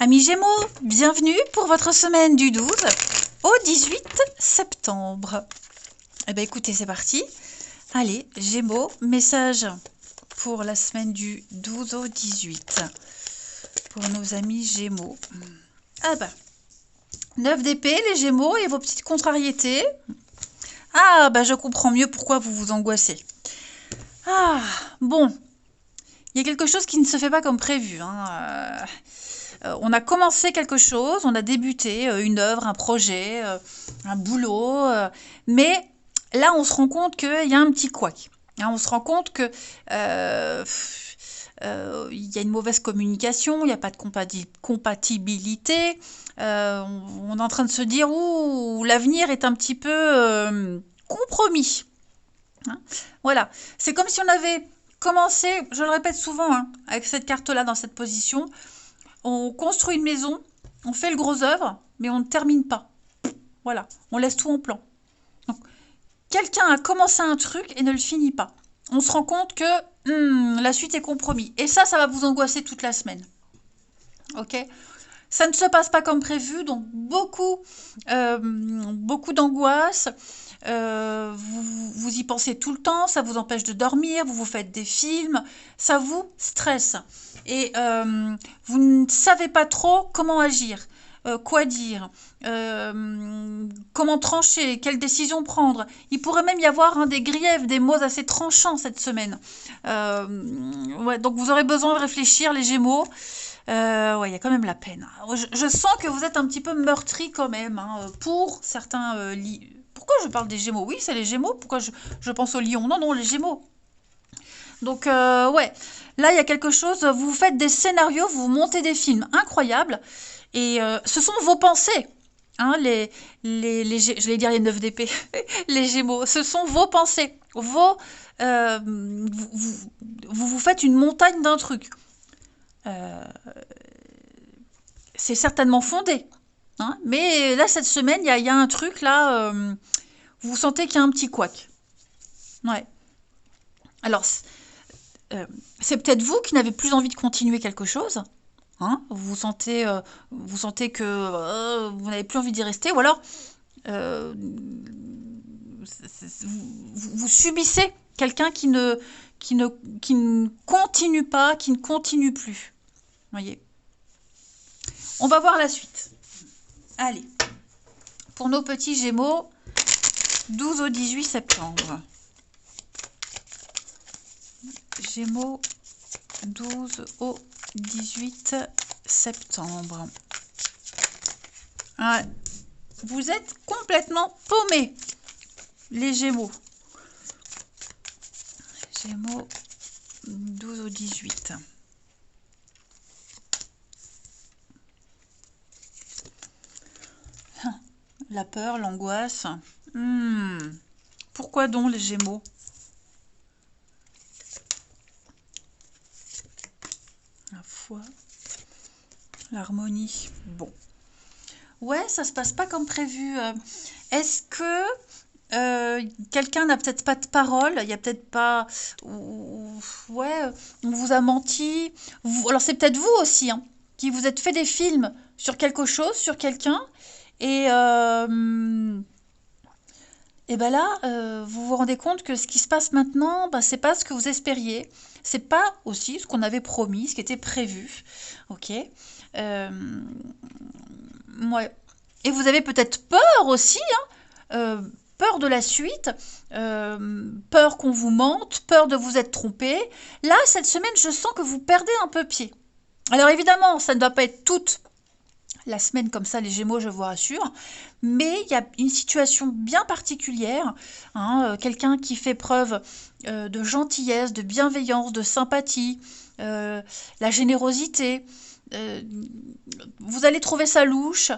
Amis Gémeaux, bienvenue pour votre semaine du 12 au 18 septembre. Eh bien écoutez, c'est parti. Allez, Gémeaux, message pour la semaine du 12 au 18 pour nos amis Gémeaux. Ah bah, 9 d'épée, les Gémeaux et vos petites contrariétés. Ah bah, je comprends mieux pourquoi vous vous angoissez. Ah, bon, il y a quelque chose qui ne se fait pas comme prévu, hein. On a commencé quelque chose, on a débuté une œuvre, un projet, un boulot, mais là, on se rend compte qu'il y a un petit couac. Hein, on se rend compte que il y a une mauvaise communication, il n'y a pas de compatibilité. On est en train de se dire, ouh, l'avenir est un petit peu compromis. Hein, voilà, c'est comme si on avait commencé, je le répète souvent, hein, avec cette carte-là dans cette position. On construit une maison, on fait le gros œuvre, mais on ne termine pas. Voilà, on laisse tout en plan. Donc, quelqu'un a commencé un truc et ne le finit pas. On se rend compte que la suite est compromise. Et ça va vous angoisser toute la semaine. Ok ? Ça ne se passe pas comme prévu, donc beaucoup d'angoisse. Vous y pensez tout le temps, ça vous empêche de dormir, vous vous faites des films, ça vous stresse. Et vous ne savez pas trop comment agir, quoi dire, comment trancher, quelle décision prendre. Il pourrait même y avoir des griefs, des mots assez tranchants cette semaine. Ouais, donc vous aurez besoin de réfléchir, les Gémeaux. Ouais, il y a quand même la peine. Je sens que vous êtes un petit peu meurtri quand même, hein, pour certains Pourquoi je parle des Gémeaux? Oui, c'est les Gémeaux. Pourquoi je pense aux lions? Non, non, les Gémeaux. Donc, ouais, là, il y a quelque chose. Vous faites des scénarios, vous montez des films incroyables. Et ce sont vos pensées. Hein, je vais dire les 9 d'épée, les Gémeaux. Ce sont vos pensées. Vous faites une montagne d'un truc. C'est certainement fondé. Hein, mais là, cette semaine, il y a un truc, là, vous sentez qu'il y a un petit couac. Ouais. Alors, c'est peut-être vous qui n'avez plus envie de continuer quelque chose. Hein, vous sentez que vous n'avez plus envie d'y rester. Ou alors, euh, vous subissez quelqu'un qui ne continue pas, qui ne continue plus. Voyez. On va voir la suite. Allez, pour nos petits Gémeaux, 12 au 18 septembre. Gémeaux, 12 au 18 septembre. Ah, vous êtes complètement paumés, les Gémeaux. Gémeaux, 12 au 18. La peur, l'angoisse. Pourquoi donc les Gémeaux? La foi, l'harmonie. Bon. Ouais, ça se passe pas comme prévu. Est-ce que quelqu'un n'a peut-être pas de parole? Il y a peut-être pas... Ouais, on vous a menti. Alors c'est peut-être vous aussi, hein, qui vous êtes fait des films sur quelque chose, sur quelqu'un. Et ben là, vous vous rendez compte que ce qui se passe maintenant, c'est pas ce que vous espériez. C'est pas aussi ce qu'on avait promis, ce qui était prévu. Ok. Ouais. Et vous avez peut-être peur aussi, hein, peur de la suite, peur qu'on vous mente, peur de vous être trompé. Là, cette semaine, je sens que vous perdez un peu pied. Alors évidemment, ça ne doit pas être toute la semaine comme ça, les Gémeaux, je vous rassure. Mais il y a une situation bien particulière, hein, quelqu'un qui fait preuve de gentillesse, de bienveillance, de sympathie, la générosité. euh, Vous allez trouver ça louche,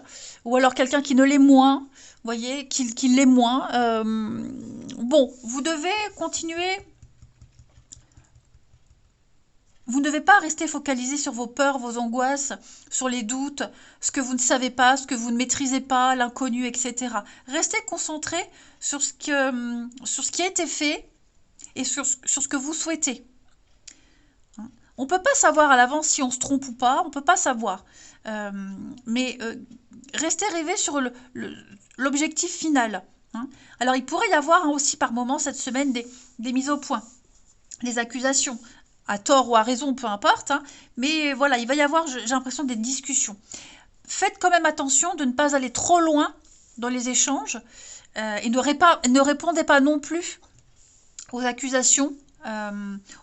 ou alors quelqu'un qui ne l'est moins, vous voyez, qui l'est moins. Bon, vous devez continuer. Vous ne devez pas rester focalisé sur vos peurs, vos angoisses, sur les doutes, ce que vous ne savez pas, ce que vous ne maîtrisez pas, l'inconnu, etc. Restez concentré sur ce qui a été fait et sur ce que vous souhaitez. On ne peut pas savoir à l'avance si on se trompe ou pas, on ne peut pas savoir. Mais restez rêver sur l'objectif final. Hein. Alors, il pourrait y avoir hein, aussi par moment cette semaine des mises au point, des accusations, à tort ou à raison, peu importe. Hein. Mais voilà, il va y avoir, j'ai l'impression, des discussions. Faites quand même attention de ne pas aller trop loin dans les échanges et ne répondez pas non plus aux accusations,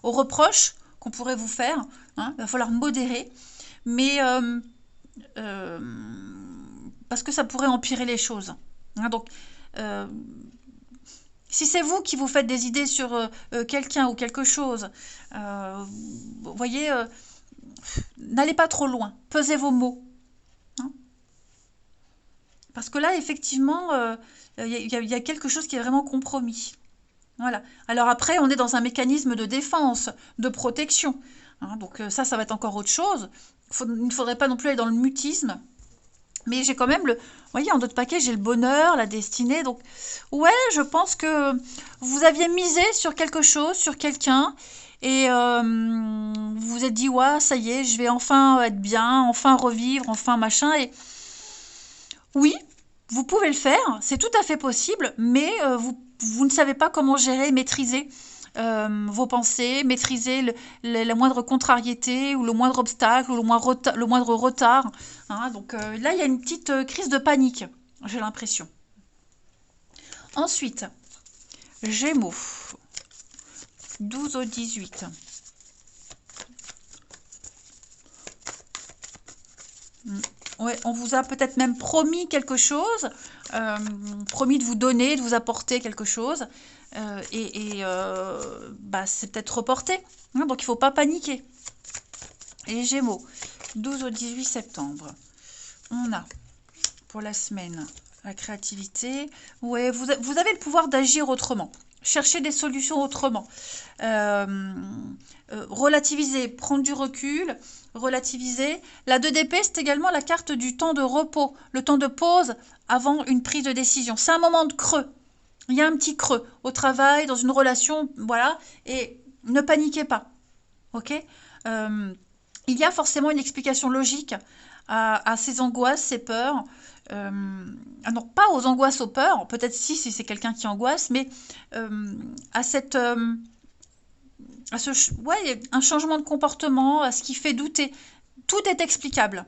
aux reproches qu'on pourrait vous faire. Hein. Il va falloir modérer, mais parce que ça pourrait empirer les choses. Hein. Donc, si c'est vous qui vous faites des idées sur quelqu'un ou quelque chose, vous voyez, n'allez pas trop loin. Pesez vos mots. Hein. Parce que là, effectivement, y a quelque chose qui est vraiment compromis. Voilà. Alors après, on est dans un mécanisme de défense, de protection. Hein, donc ça va être encore autre chose. Il ne faudrait pas non plus aller dans le mutisme. Mais j'ai quand même le... Vous voyez, en d'autres paquets, j'ai le bonheur, la destinée. Donc, ouais, je pense que vous aviez misé sur quelque chose, sur quelqu'un. Et vous vous êtes dit, ouais, ça y est, je vais enfin être bien, enfin revivre, enfin machin. Et oui, vous pouvez le faire, c'est tout à fait possible, mais vous ne savez pas comment gérer, maîtriser vos pensées, maîtriser la moindre contrariété ou le moindre obstacle ou le moindre retard. Hein. Donc là, il y a une petite crise de panique, j'ai l'impression. Ensuite, Gémeaux, 12 au 18. Ouais, on vous a peut-être même promis quelque chose, promis de vous donner, de vous apporter quelque chose, bah, c'est peut-être reporté. Hein, donc il ne faut pas paniquer. Et Gémeaux, 12 au 18 septembre. On a pour la semaine la créativité. Ouais, vous avez le pouvoir d'agir autrement. Chercher des solutions autrement. Relativiser, prendre du recul, relativiser. La 2 d'épée, c'est également la carte du temps de repos, le temps de pause avant une prise de décision. C'est un moment de creux. Il y a un petit creux au travail, dans une relation, voilà, et ne paniquez pas. Ok. Il y a forcément une explication logique à ces angoisses, ces peurs. Non, pas aux angoisses, aux peurs, peut-être si c'est quelqu'un qui angoisse, mais à cette... ouais, un changement de comportement, à ce qui fait douter. Tout est explicable.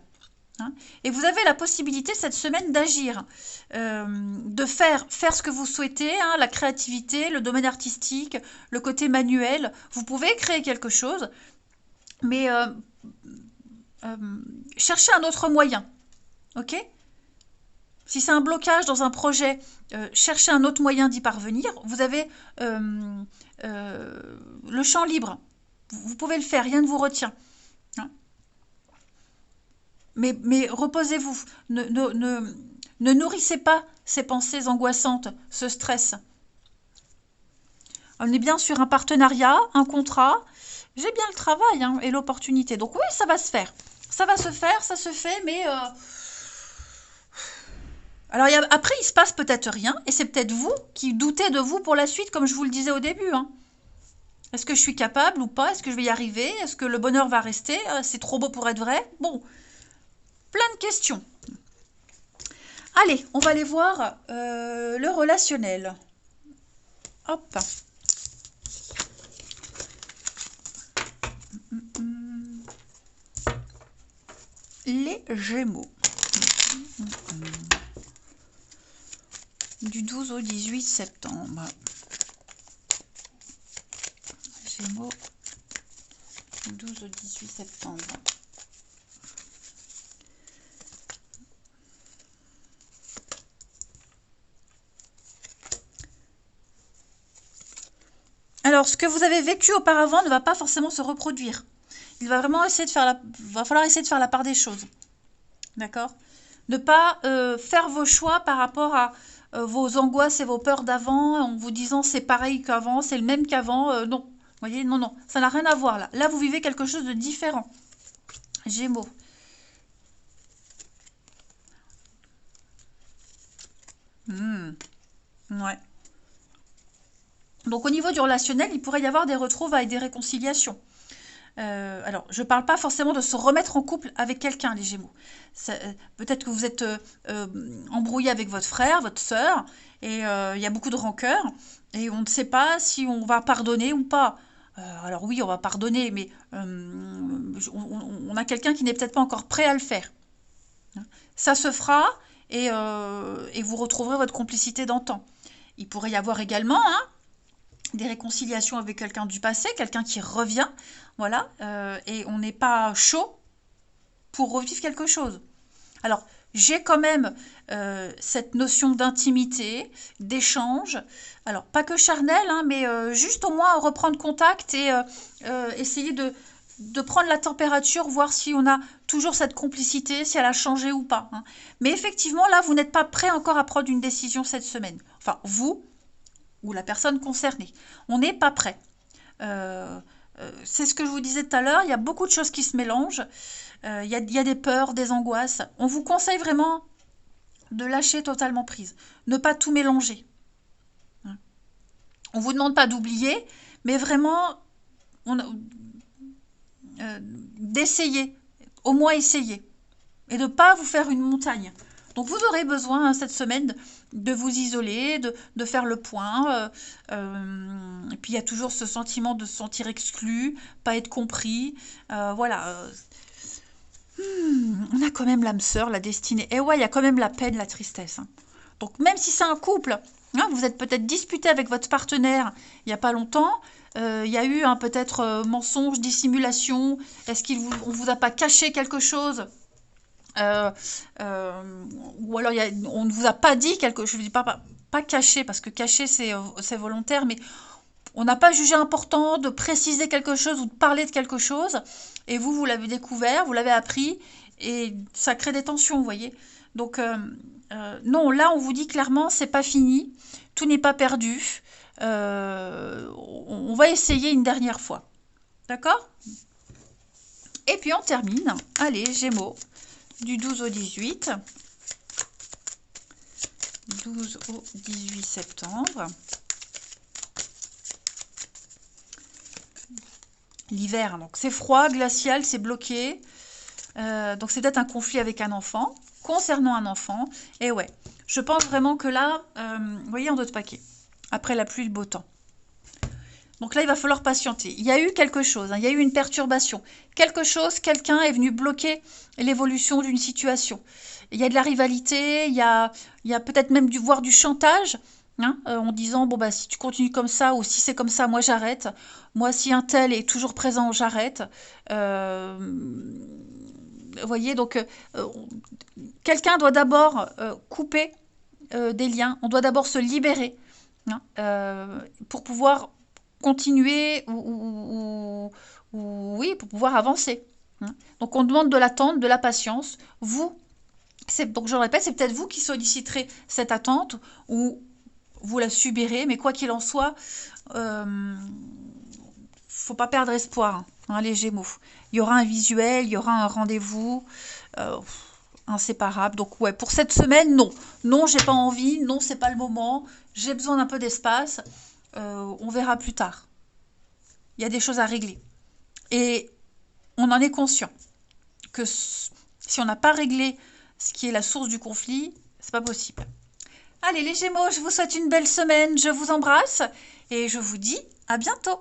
Hein. Et vous avez la possibilité cette semaine d'agir, de faire ce que vous souhaitez, hein, la créativité, le domaine artistique, le côté manuel. Vous pouvez créer quelque chose, mais cherchez un autre moyen. Ok ? Si c'est un blocage dans un projet, cherchez un autre moyen d'y parvenir. Vous avez le champ libre. Vous pouvez le faire, rien ne vous retient. Hein. Mais reposez-vous. Ne nourrissez pas ces pensées angoissantes, ce stress. On est bien sur un partenariat, un contrat. J'ai bien le travail hein, et l'opportunité. Donc oui, ça va se faire. Ça va se faire, ça se fait, mais... Alors après, il se passe peut-être rien, et c'est peut-être vous qui doutez de vous pour la suite, comme je vous le disais au début. Hein. Est-ce que je suis capable ou pas? Est-ce que je vais y arriver? Est-ce que le bonheur va rester? C'est trop beau pour être vrai? Bon, plein de questions. Allez, on va aller voir le relationnel. Hop. Les Gémeaux. Du 12 au 18 septembre. Gémeaux. Du 12 au 18 septembre. Alors, ce que vous avez vécu auparavant ne va pas forcément se reproduire. Il va vraiment essayer de faire va falloir essayer de faire la part des choses. D'accord? Ne pas faire vos choix par rapport à vos angoisses et vos peurs d'avant en vous disant c'est pareil qu'avant, c'est le même qu'avant. Non. Vous voyez, non, non, ça n'a rien à voir là. Là, vous vivez quelque chose de différent. Gémeaux. Ouais. Donc au niveau du relationnel, il pourrait y avoir des retrouvailles, des réconciliations. Alors, je ne parle pas forcément de se remettre en couple avec quelqu'un, les Gémeaux. Peut-être que vous êtes embrouillé avec votre frère, votre sœur, et il y a beaucoup de rancœur, et on ne sait pas si on va pardonner ou pas. Alors oui, on va pardonner, mais on a quelqu'un qui n'est peut-être pas encore prêt à le faire. Ça se fera, et vous retrouverez votre complicité d'antan. Il pourrait y avoir également des réconciliations avec quelqu'un du passé, quelqu'un qui revient, voilà, et on n'est pas chaud pour revivre quelque chose. Alors, j'ai quand même cette notion d'intimité, d'échange, alors pas que charnel, mais juste au moins reprendre contact et essayer de prendre la température, voir si on a toujours cette complicité, si elle a changé ou pas. Mais effectivement, là, vous n'êtes pas prêt encore à prendre une décision cette semaine. Enfin, vous ou la personne concernée. On n'est pas prêt. C'est ce que je vous disais tout à l'heure, il y a beaucoup de choses qui se mélangent. Il y a des peurs, des angoisses. On vous conseille vraiment de lâcher totalement prise. Ne pas tout mélanger. On ne vous demande pas d'oublier, mais vraiment d'essayer, au moins essayer. Et de ne pas vous faire une montagne. Donc vous aurez besoin cette semaine de vous isoler, de faire le point. Et puis il y a toujours ce sentiment de se sentir exclu, pas être compris. Voilà. On a quand même l'âme sœur, la destinée. Et ouais, il y a quand même la peine, la tristesse. Donc même si c'est un couple, vous êtes peut-être disputé avec votre partenaire il n'y a pas longtemps. Il y a eu peut-être mensonge, dissimulation. Est-ce qu'on ne vous a pas caché quelque chose ? Ou alors on ne vous a pas dit quelque chose, je ne dis pas caché, parce que caché c'est volontaire, mais on n'a pas jugé important de préciser quelque chose ou de parler de quelque chose, et vous l'avez découvert, vous l'avez appris, et ça crée des tensions, vous voyez. Donc non, là on vous dit clairement, c'est pas fini, tout n'est pas perdu, on va essayer une dernière fois, d'accord? Et puis on termine, allez Gémeaux, du 12 au 18. 12 au 18 septembre. L'hiver, donc c'est froid, glacial, c'est bloqué. Donc c'est peut-être un conflit avec un enfant, concernant un enfant. Et ouais, je pense vraiment que là, vous voyez en d'autres paquets, après la pluie, le beau temps. Donc là, il va falloir patienter. Il y a eu quelque chose, il y a eu une perturbation. Quelque chose, quelqu'un est venu bloquer l'évolution d'une situation. Il y a de la rivalité, il y a peut-être même voire du chantage, en disant, bon, bah, si tu continues comme ça, ou si c'est comme ça, moi j'arrête. Moi, si un tel est toujours présent, j'arrête. Vous voyez, donc, quelqu'un doit d'abord couper des liens. On doit d'abord se libérer pour pouvoir continuer oui, pour pouvoir avancer. Donc on demande de l'attente, de la patience. Donc je le répète, c'est peut-être vous qui solliciterez cette attente ou vous la subirez, mais quoi qu'il en soit, faut pas perdre espoir, les Gémeaux. Il y aura un visuel, il y aura un rendez-vous inséparable. Donc ouais, pour cette semaine, non. Non, j'ai pas envie, non, c'est pas le moment, j'ai besoin d'un peu d'espace. On verra plus tard. Il y a des choses à régler. Et on en est conscient que si on n'a pas réglé ce qui est la source du conflit, c'est pas possible. Allez les Gémeaux, je vous souhaite une belle semaine, je vous embrasse et je vous dis à bientôt.